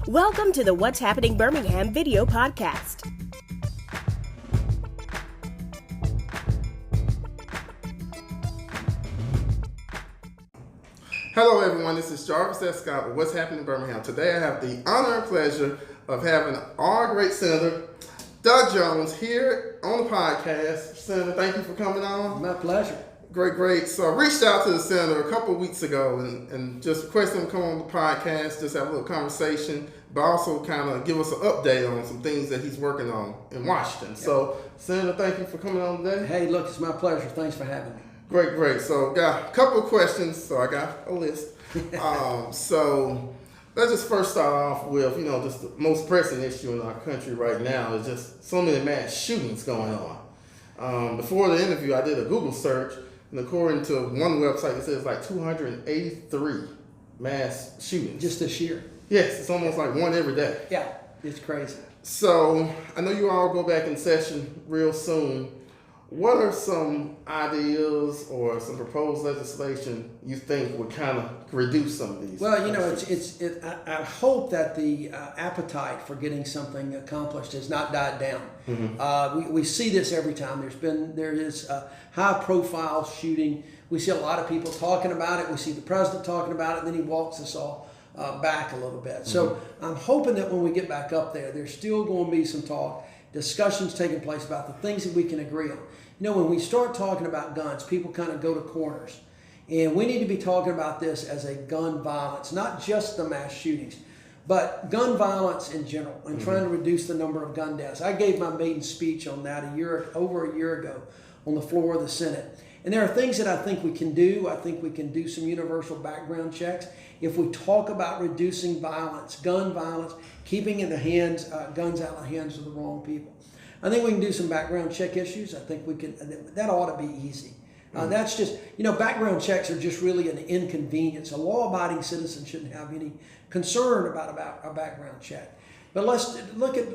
Welcome to the What's Happening Birmingham video podcast. Hello everyone, this is Jarvis S. Scott with What's Happening Birmingham. Today I have the honor and pleasure of having our great Senator, Doug Jones, here on the podcast. Senator, thank you for coming on. My pleasure. Great. So I reached out to the Senator a couple of weeks ago and just requested him to come on the podcast, just have a little conversation, but also kind of give us an update on some things that he's working on in Washington. Yep. So, Senator, thank you for coming on today. Hey, look, it's my pleasure. Thanks for having me. Great. So, got a couple of questions. So, I got a list. So, let's just first start off with, just the most pressing issue in our country right now is just so many mass shootings going on. Before the interview, I did a Google search, and according to one website, it says like 283 mass shootings. Just this year? Yes, it's almost like one every day. Yeah, it's crazy. So, I know you all go back in session real soon. What are some ideas or some proposed legislation you think would kind of reduce some of these? Well, I hope that the appetite for getting something accomplished has not died down. Mm-hmm. We see this every time. There is a high-profile shooting. We see a lot of people talking about it. We see the president talking about it, and then he walks us all back a little bit. Mm-hmm. So I'm hoping that when we get back up there, there's still going to be some talk, discussions taking place about the things that we can agree on. When we start talking about guns, people kind of go to corners. And we need to be talking about this as a gun violence, not just the mass shootings, but gun violence in general, and trying to reduce the number of gun deaths. I gave my maiden speech on that over a year ago on the floor of the Senate. And there are things that I think we can do. I think we can do some universal background checks. If we talk about reducing violence, gun violence, keeping in the hands, guns out of the hands of the wrong people. I think we can do some background check issues. I think we can. That ought to be easy. That's just, background checks are just really an inconvenience. A law-abiding citizen shouldn't have any concern about a background check. But let's look at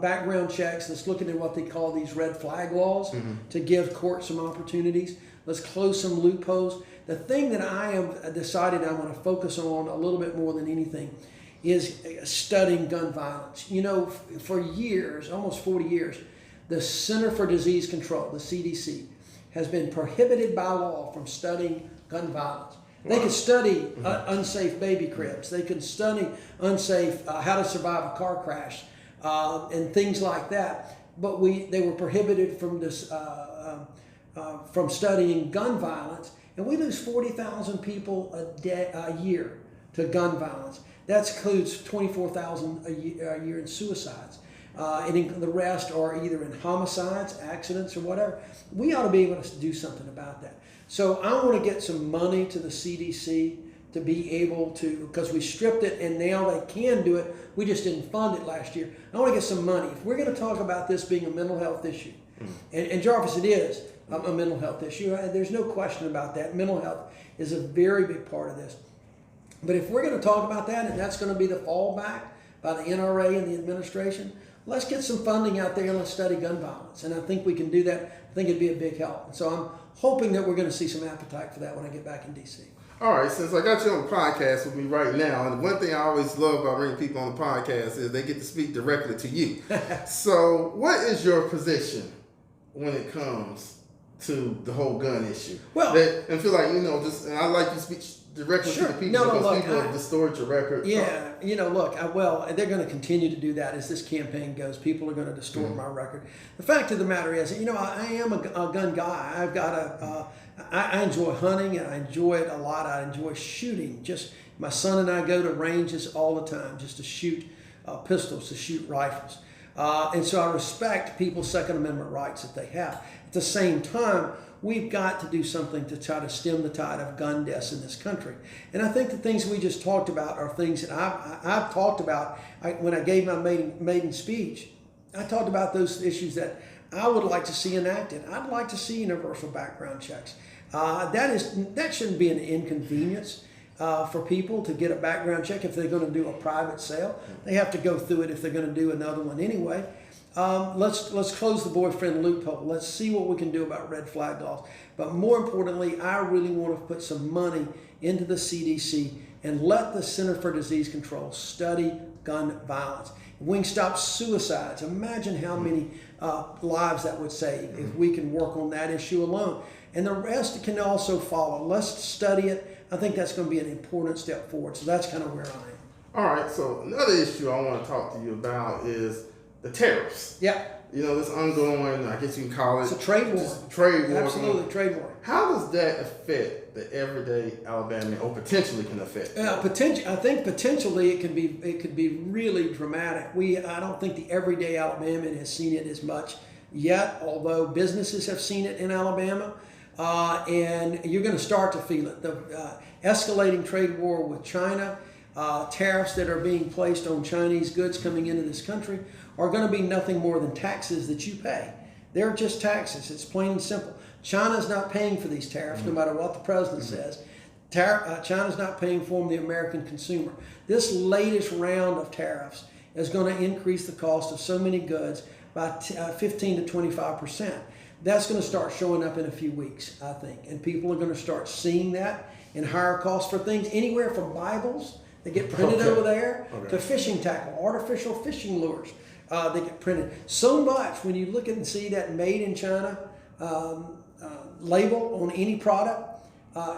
background checks. Let's look at what they call these red flag laws to give courts some opportunities. Let's close some loopholes. The thing that I have decided I'm going to focus on a little bit more than anything is studying gun violence. For years, almost 40 years, the Center for Disease Control, the CDC, has been prohibited by law from studying gun violence. They could study unsafe baby cribs. They could study unsafe, how to survive a car crash, and things like that. But they were prohibited from this, from studying gun violence, and we lose 40,000 people a year to gun violence. That includes 24,000 a year in suicides. And the rest are either in homicides, accidents, or whatever. We ought to be able to do something about that. So I want to get some money to the CDC to be able to, because we stripped it and now they can do it. We just didn't fund it last year. I want to get some money. If we're going to talk about this being a mental health issue, and Jarvis, it is a mental health issue. There's no question about that. Mental health is a very big part of this. But if we're going to talk about that, and that's going to be the fallback by the NRA and the administration, let's get some funding out there and let's study gun violence. And I think we can do that. I think it'd be a big help. And so I'm hoping that we're going to see some appetite for that when I get back in D.C. All right, since I got you on the podcast with me right now, and one thing I always love about bringing people on the podcast is they get to speak directly to you. So what is your position when it comes to the whole gun issue? Well, and feel like, and I like you speak directly to the people because people have distorted your record. Yeah, they're going to continue to do that as this campaign goes. People are going to distort my record. The fact of the matter is, I am a gun guy. I enjoy hunting and I enjoy it a lot. I enjoy shooting. Just my son and I go to ranges all the time just to shoot pistols, to shoot rifles. And so I respect people's Second Amendment rights that they have. At the same time, we've got to do something to try to stem the tide of gun deaths in this country. And I think the things we just talked about are things that I've talked about. When I gave my maiden speech, I talked about those issues that I would like to see enacted. I'd like to see universal background checks. That shouldn't be an inconvenience for people to get a background check if they're going to do a private sale. They have to go through it if they're going to do another one anyway. Let's close the boyfriend loophole. Let's see what we can do about red flag laws. But more importantly, I really want to put some money into the CDC and let the Center for Disease Control study gun violence. If we can stop suicides, imagine how many lives that would save if we can work on that issue alone. And the rest can also follow. Let's study it. I think that's going to be an important step forward. So that's kind of where I am. All right, so another issue I want to talk to you about is the tariffs. Yeah. You know, this ongoing, I guess you can call it. It's a trade war. Trade war. Absolutely, trade war. How does that affect the everyday Alabamian, or potentially can affect? I think potentially it could be really dramatic. I don't think the everyday Alabamian has seen it as much yet, although businesses have seen it in Alabama. And you're going to start to feel it. The escalating trade war with China, tariffs that are being placed on Chinese goods coming into this country are going to be nothing more than taxes that you pay. They're just taxes. It's plain and simple. China's not paying for these tariffs, no matter what the president says. China's not paying for them, the American consumer. This latest round of tariffs is going to increase the cost of so many goods by 15 to 25%. That's going to start showing up in a few weeks, I think. And people are going to start seeing that in higher costs for things, anywhere from Bibles that get printed over there to fishing tackle, artificial fishing lures that get printed. So much when you look at and see that made in China label on any product,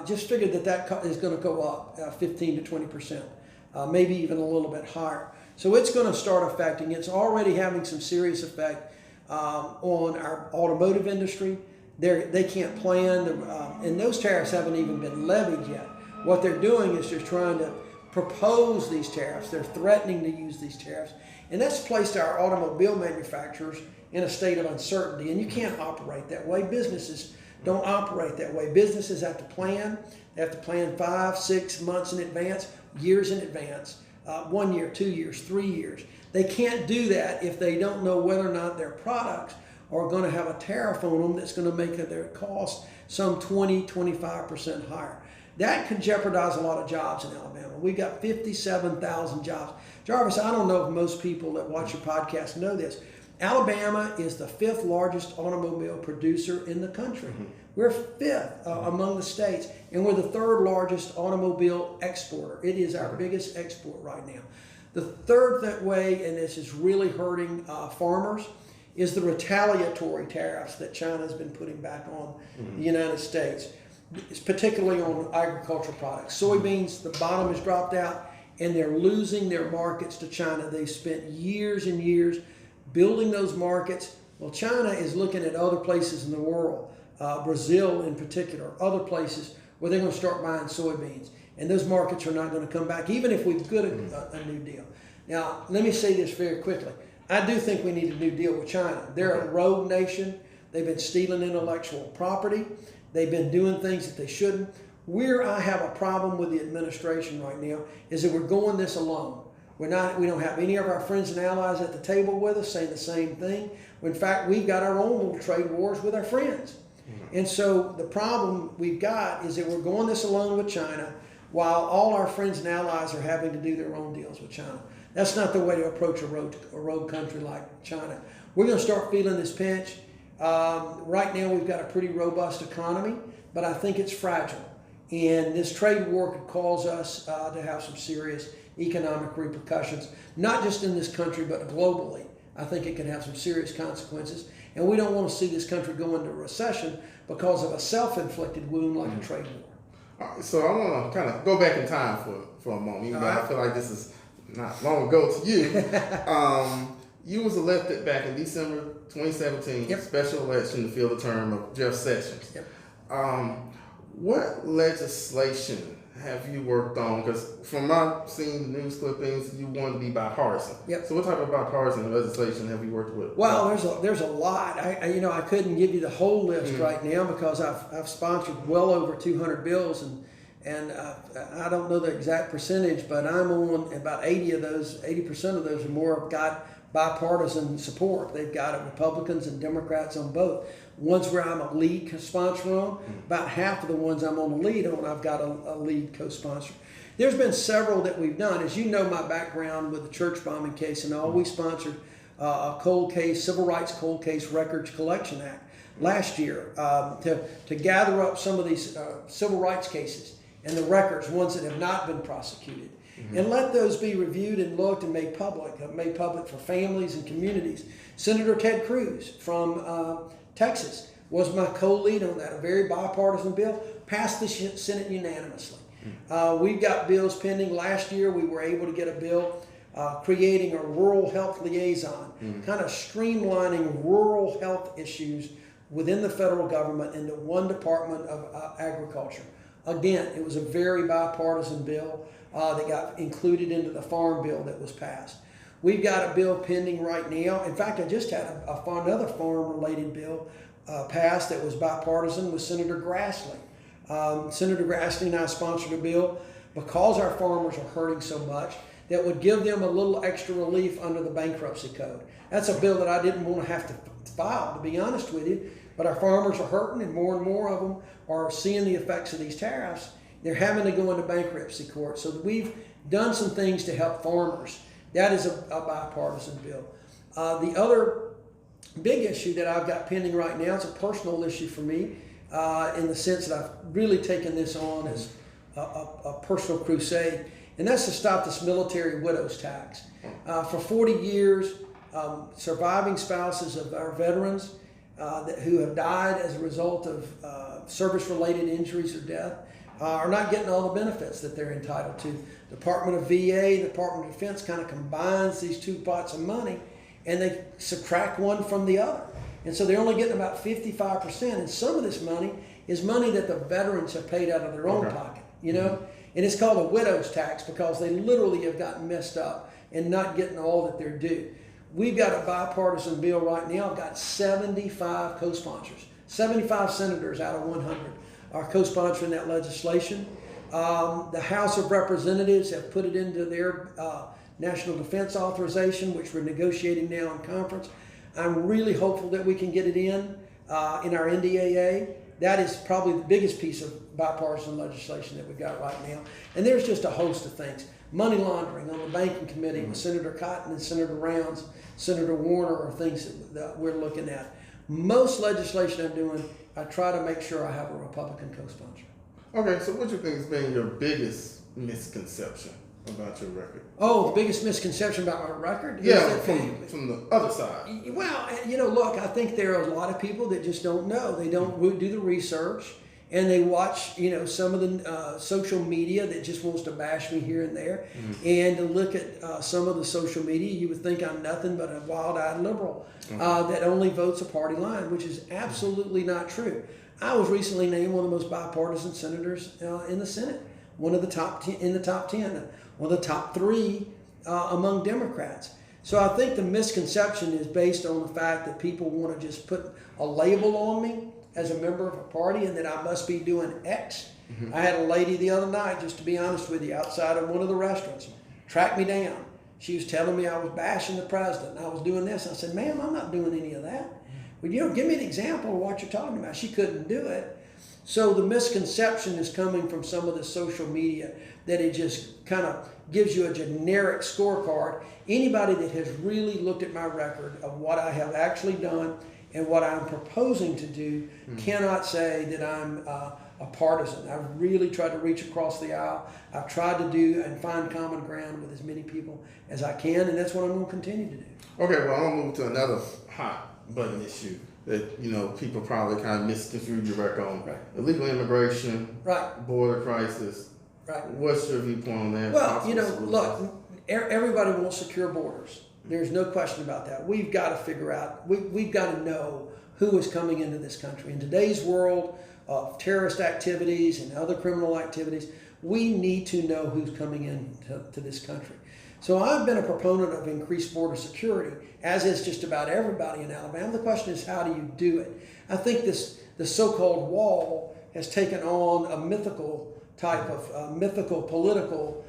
just figured that is going to go up 15 to 20%, maybe even a little bit higher. So it's going to start affecting. It's already having some serious effect on our automotive industry. They can't plan, and those tariffs haven't even been levied yet. What they're doing is they're trying to propose these tariffs. They're threatening to use these tariffs, and that's placed our automobile manufacturers in a state of uncertainty, and you can't operate that way. Businesses don't operate that way. Businesses have to plan. They have to plan 5, 6 months in advance, years in advance, 1 year, 2 years, 3 years. They can't do that if they don't know whether or not their products are going to have a tariff on them that's going to make their cost some 20, 25% higher. That could jeopardize a lot of jobs in Alabama. We've got 57,000 jobs. Jarvis, I don't know if most people that watch your podcast know this. Alabama is the 5th largest automobile producer in the country. We're 5th among the states, and we're the 3rd largest automobile exporter. It is our biggest export right now. The third way, and this is really hurting farmers, is the retaliatory tariffs that China has been putting back on the United States. It's particularly on agricultural products. Soybeans, the bottom has dropped out, and they're losing their markets to China. They've spent years and years building those markets. Well, China is looking at other places in the world, Brazil in particular, other places where they're going to start buying soybeans. And those markets are not going to come back, even if we get a new deal. Now, let me say this very quickly. I do think we need a new deal with China. They're a rogue nation. They've been stealing intellectual property. They've been doing things that they shouldn't. Where I have a problem with the administration right now is that we're going this alone. We don't have any of our friends and allies at the table with us saying the same thing. In fact, we've got our own little trade wars with our friends. And so the problem we've got is that we're going this alone with China while all our friends and allies are having to do their own deals with China. That's not the way to approach a rogue country like China. We're going to start feeling this pinch. Right now we've got a pretty robust economy, but I think it's fragile. And this trade war could cause us to have some serious economic repercussions, not just in this country, but globally. I think it could have some serious consequences. And we don't want to see this country go into recession because of a self-inflicted wound like a trade war. All right, so I want to kind of go back in time for a moment, even though I feel like this is not long ago to you. You was elected back in December 2017, special election to fill the term of Jeff Sessions. What legislation have you worked on? Because from my seeing news clippings, you want to be bipartisan. So what type of bipartisan legislation have you worked with? Well, there's a lot. I couldn't give you the whole list right now because I've sponsored well over 200 bills, and I don't know the exact percentage, but I'm on about 80 of those. 80% of those or more have got bipartisan support. They've got Republicans and Democrats on both. Ones where I'm a lead sponsor on, about half of the ones I'm on the lead on, I've got a lead co-sponsor. There's been several that we've done. As you know, my background with the church bombing case and all, we sponsored a cold case, Civil Rights Cold Case Records Collection Act last year to gather up some of these civil rights cases and the records, ones that have not been prosecuted. And let those be reviewed and looked and made public for families and communities. Senator Ted Cruz from Texas was my co-lead on that, a very bipartisan bill, passed the Senate unanimously. We've got bills pending. Last year we were able to get a bill creating a rural health liaison, kind of streamlining rural health issues within the federal government into one Department of Agriculture. Again, it was a very bipartisan bill that got included into the farm bill that was passed. We've got a bill pending right now. In fact, I just had another farm-related bill passed that was bipartisan with Senator Grassley. Senator Grassley and I sponsored a bill because our farmers are hurting so much that would give them a little extra relief under the bankruptcy code. That's a bill that I didn't want to have to file, to be honest with you, but our farmers are hurting and more of them are seeing the effects of these tariffs. They're having to go into bankruptcy court. So we've done some things to help farmers. That is a bipartisan bill. The other big issue that I've got pending right now, it's a personal issue for me in the sense that I've really taken this on as a personal crusade, and that's to stop this military widows tax. For 40 years, surviving spouses of our veterans who have died as a result of service-related injuries or death are not getting all the benefits that they're entitled to. Department of VA, Department of Defense kind of combines these two pots of money and they subtract one from the other. And so they're only getting about 55%. And some of this money is money that the veterans have paid out of their own pocket, you know? And it's called a widow's tax because they literally have gotten messed up and not getting all that they're due. We've got a bipartisan bill right now. I've got 75 co-sponsors, 75 senators out of 100 are co-sponsoring that legislation. The House of Representatives have put it into their National Defense Authorization, which we're negotiating now in conference. I'm really hopeful that we can get it in our NDAA. That is probably the biggest piece of bipartisan legislation that we've got right now. And there's just a host of things. Money laundering on the banking committee with Senator Cotton and Senator Rounds, Senator Warner are things that we're looking at. Most legislation I'm doing, I try to make sure I have a Republican co-sponsor. Okay, so what do you think has been your biggest misconception about your record? Oh, the biggest misconception about my record? Yeah, from the other side. Well, you know, look, I think there are a lot of people that just don't know. They don't do the research, and they watch, you know, some of the social media that just wants to bash me here and there. And to look at some of the social media, you would think I'm nothing but a wild-eyed liberal that only votes a party line, which is absolutely not true. I was recently named one of the most bipartisan senators in the Senate, one of the top 10, in the top 10, one of the top 3 among Democrats. So I think the misconception is based on the fact that people want to just put a label on me as a member of a party and that I must be doing X. I had a lady the other night, just to be honest with you, outside of one of the restaurants, track me down. She was telling me I was bashing the president and I was doing this. I said, ma'am, I'm not doing any of that. Well, you know, give me an example of what you're talking about. She couldn't do it. So the misconception is coming from some of the social media that it just kind of gives you a generic scorecard. Anybody that has really looked at my record of what I have actually done and what I'm proposing to do cannot say that I'm a partisan. I've really tried to reach across the aisle. I've tried to do and find common ground with as many people as I can, and that's what I'm going to continue to do. Okay, well, I'll move to another hot button issue that, you know, people probably kind of misconstrued your record on. Right. Illegal immigration, Right. border crisis. Right. What's your viewpoint on that? Well, you know, look, everybody wants secure borders. There's no question about that. We've got to figure out, we've got to know who is coming into this country. In today's world of terrorist activities and other criminal activities, we need to know who's coming into this country. So I've been a proponent of increased border security, as is just about everybody in Alabama. The question is, how do you do it? I think the so-called wall has taken on a mythical type of mythical political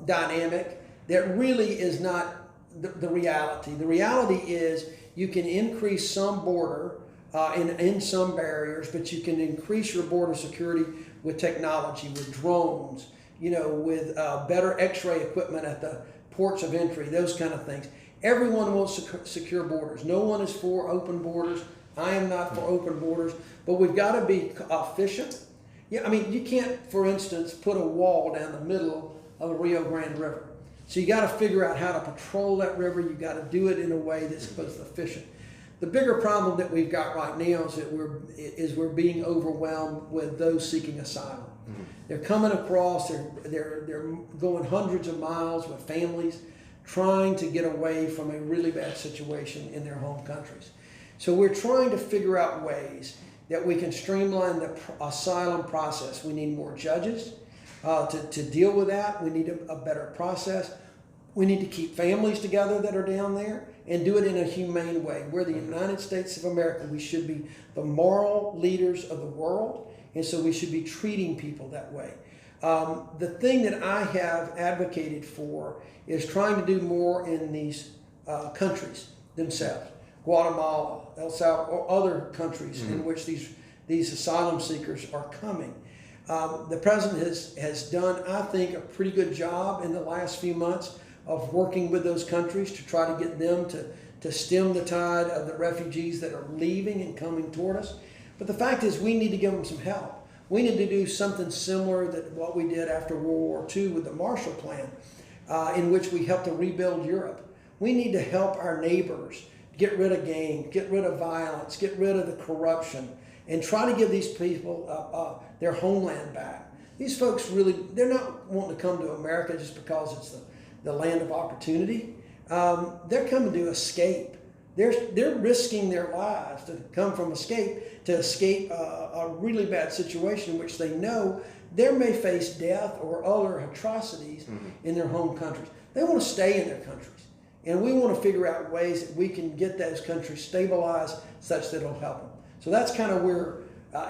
dynamic that really is not the reality. The reality is you can increase some border and some barriers, but you can increase your border security with technology, with drones, you know, with better x-ray equipment at the ports of entry, those kind of things. Everyone wants secure borders. No one is for open borders. I am not for open borders, but we've got to be efficient. Yeah, I mean, you can't, for instance, put a wall down the middle of the Rio Grande River. So you got to figure out how to patrol that river. You got to do it in a way that's both efficient. The bigger problem that we've got right now is that we're being overwhelmed with those seeking asylum. Mm-hmm. They're coming across. They're going hundreds of miles with families, trying to get away from a really bad situation in their home countries. So we're trying to figure out ways that we can streamline the asylum process. We need more judges to deal with that. We need a better process. We need to keep families together that are down there and do it in a humane way. We're the United States of America. We should be the moral leaders of the world, and so we should be treating people that way. The thing that I have advocated for is trying to do more in these countries themselves. Guatemala, El Salvador, or other countries in which these asylum seekers are coming. The president has done, I think, a pretty good job in the last few months of working with those countries to try to get them to stem the tide of the refugees that are leaving and coming toward us. But the fact is, we need to give them some help. We need to do something similar to what we did after World War II with the Marshall Plan, in which we helped to rebuild Europe. We need to help our neighbors get rid of gangs, get rid of violence, get rid of the corruption, and try to give these people their homeland back. These folks really, they're not wanting to come to America just because it's the land of opportunity. They're coming to escape. They're risking their lives to come from escape, to escape a really bad situation in which they know they may face death or other atrocities in their home countries. They want to stay in their countries. And we want to figure out ways that we can get those countries stabilized such that it'll help them. So that's kind of where,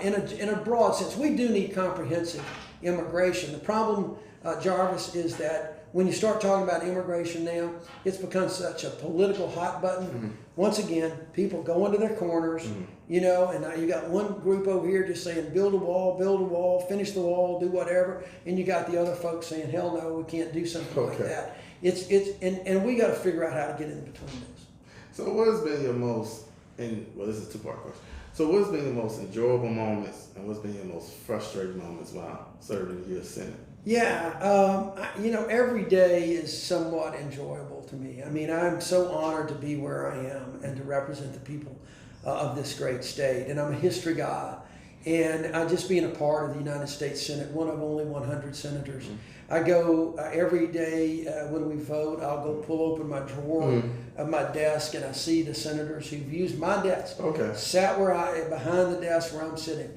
in a broad sense, we do need comprehensive immigration. The problem, Jarvis, is that when you start talking about immigration now, it's become such a political hot button. Once again, people go into their corners, you know, and now you got one group over here just saying, build a wall, finish the wall, do whatever. And you got the other folks saying, hell no, we can't do something like that. And we got to figure out how to get in between those. So what has been your most, well, this is a two-part question. So what's been your most enjoyable moments and what's been your most frustrating moments while serving the U.S. Senate? Yeah, you know, every day is somewhat enjoyable to me. I mean, I'm so honored to be where I am and to represent the people of this great state. And I'm a history guy. And I just being a part of the United States Senate, one of only 100 senators. I go every day when we vote, I'll go pull open my drawer of my desk and I see the senators who've used my desk. Sat behind the desk where I'm sitting.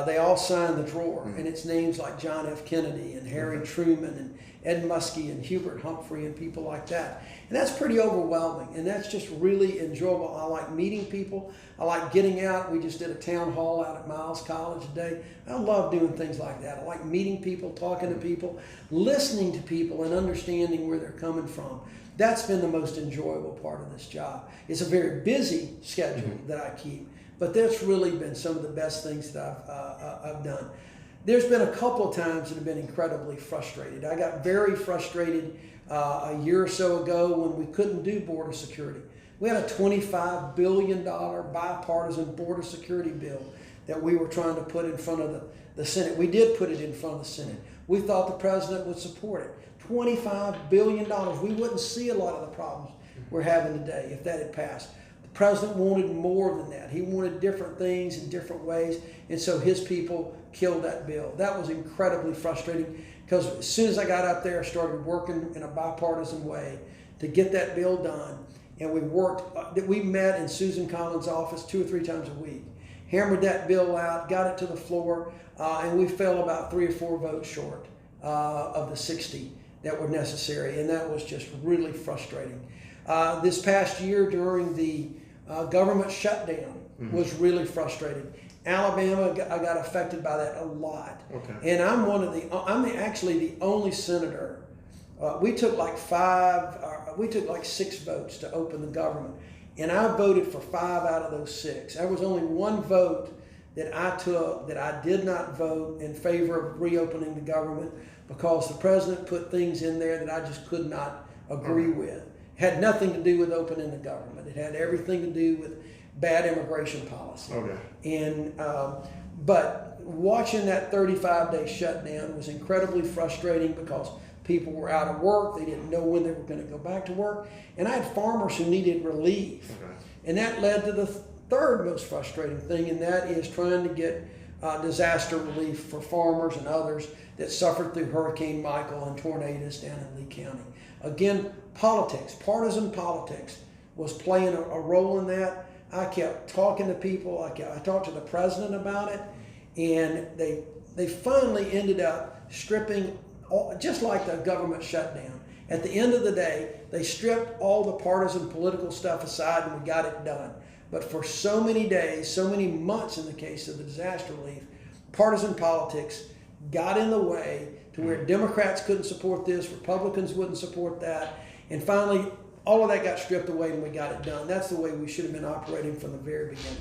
They all signed the drawer, and it's names like John F. Kennedy and Harry Truman and Ed Muskie and Hubert Humphrey and people like that. And that's pretty overwhelming, and that's just really enjoyable. I like meeting people. I like getting out. We just did a town hall out at Miles College today. I love doing things like that. I like meeting people, talking to people, listening to people, and understanding where they're coming from. That's been the most enjoyable part of this job. It's a very busy schedule that I keep, but that's really been some of the best things that I've done. There's been a couple of times that have been incredibly frustrated. I got very frustrated a year or so ago when we couldn't do border security. We had a $25 billion bipartisan border security bill that we were trying to put in front of the Senate. We did put it in front of the Senate. We thought the president would support it. $25 billion. We wouldn't see a lot of the problems we're having today if that had passed. The president wanted more than that. He wanted different things in different ways, and so his people killed that bill. That was incredibly frustrating because as soon as I got up there, I started working in a bipartisan way to get that bill done, and we met in Susan Collins' office 2 or 3 times a week, hammered that bill out, got it to the floor, and we fell about 3 or 4 votes short of the 60 that were necessary, and that was just really frustrating. This past year during the government shutdown was really frustrating. Alabama, I got affected by that a lot. And I'm actually the only senator. We took like 6 votes to open the government. And I voted for 5 out of those 6. There was only 1 vote that I took that I did not vote in favor of reopening the government because the president put things in there that I just could not agree with. It had nothing to do with opening the government. It had everything to do with bad immigration policy. And but watching that 35-day shutdown was incredibly frustrating because people were out of work. They didn't know when they were going to go back to work. And I had farmers who needed relief. Okay. And that led to the third most frustrating thing, and that is trying to get disaster relief for farmers and others that suffered through Hurricane Michael and tornadoes down in Lee County. Again, politics, partisan politics was playing a role in that. I kept talking to people. I talked to the president about it, and they finally ended up stripping, just like the government shutdown. At the end of the day, they stripped all the partisan political stuff aside and we got it done. But for so many days, so many months in the case of the disaster relief, partisan politics got in the way to where Democrats couldn't support this, Republicans wouldn't support that, and finally all of that got stripped away and we got it done. That's the way we should have been operating from the very beginning.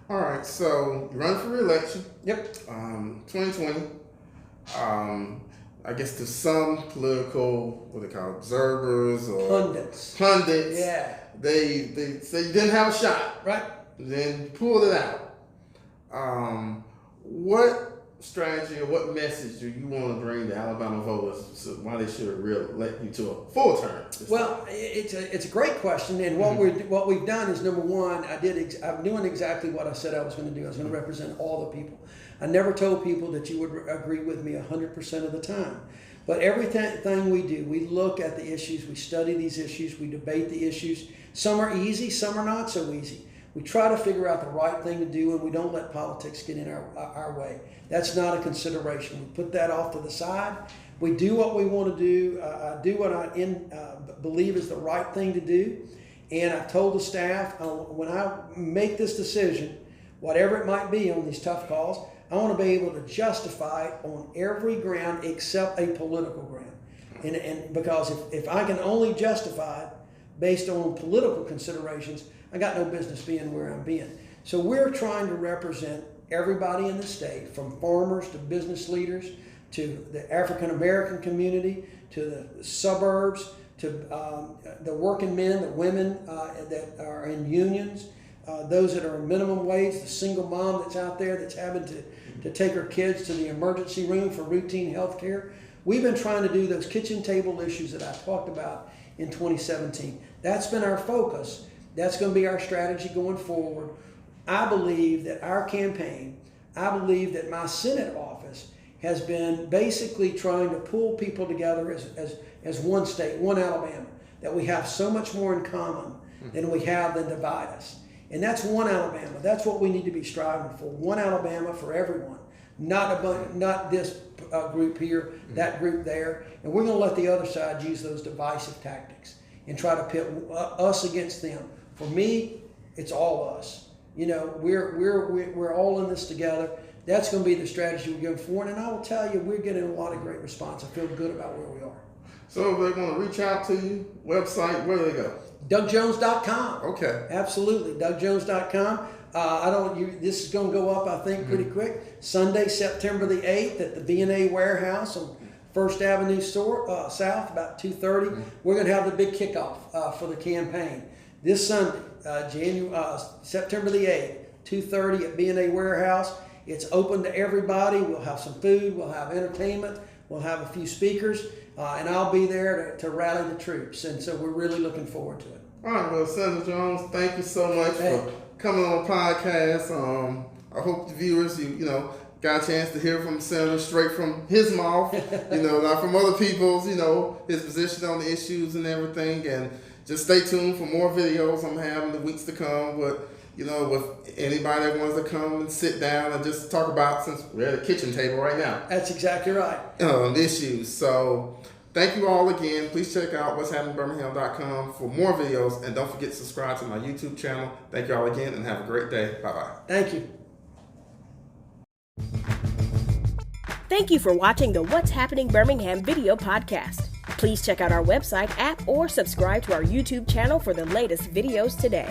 All right, so you run for re-election. Yep. 2020. I guess to some political, what they call observers or pundits. Yeah. They say you didn't have a shot. Right. Then pulled it out. What strategy or what message do you want to bring to Alabama voters so why they should re-elect you to a full term? Well, it's a great question, and what we've done is, number one, I'm doing exactly what I said I was going to do. I was going to represent all the people. I never told people that you would agree with me 100% of the time. But everything we do, we look at the issues, we study these issues, we debate the issues. Some are easy, some are not so easy. We try to figure out the right thing to do, and we don't let politics get in our way. That's not a consideration. We put that off to the side. We do what we want to do. I do what I believe is the right thing to do. And I've told the staff, when I make this decision, whatever it might be on these tough calls, I want to be able to justify it on every ground except a political ground. And because if I can only justify it based on political considerations, I got no business being where I'm being. So we're trying to represent everybody in the state, from farmers to business leaders to the African American community to the suburbs to the working men, the women that are in unions, those that are in minimum wage, the single mom that's out there that's having to take her kids to the emergency room for routine health care. We've been trying to do those kitchen table issues that I talked about in 2017. That's been our focus. That's going to be our strategy going forward. I believe that our campaign, I believe that my Senate office has been basically trying to pull people together as one state, one Alabama, that we have so much more in common than we have that divide us. And that's one Alabama. That's what we need to be striving for. One Alabama for everyone. Not this group here, that group there. And we're going to let the other side use those divisive tactics and try to pit us against them. For me, it's all us. You know, we're all in this together. That's going to be the strategy we're going forward. And I will tell you, we're getting a lot of great response. I feel good about where we are. So if they want to reach out to you, website, where do they go? DougJones.com. Okay. Absolutely. DougJones.com. This is going to go up, I think, pretty quick. Sunday, September the 8th at the B&A warehouse on First Avenue South, about 2:30. We're going to have the big kickoff for the campaign. This Sunday, September the 8th, 2:30 at B&A warehouse. It's open to everybody. We'll have some food. We'll have entertainment. We'll have a few speakers. And I'll be there to rally the troops. And so we're really looking forward to it. All right, well, Senator Jones, thank you so much for coming on the podcast. I hope the viewers, got a chance to hear from the senator straight from his mouth, not from other people's, his position on the issues and everything. And just stay tuned for more videos I'm having the weeks to come with anybody that wants to come and sit down and just talk about, since we're at a kitchen table right now. That's exactly right. Issues. So thank you all again. Please check out what'shappenedbirmingham.com for more videos. And don't forget to subscribe to my YouTube channel. Thank you all again and have a great day. Bye-bye. Thank you. Thank you for watching the What's Happening Birmingham video podcast. Please check out our website, app, or subscribe to our YouTube channel for the latest videos today.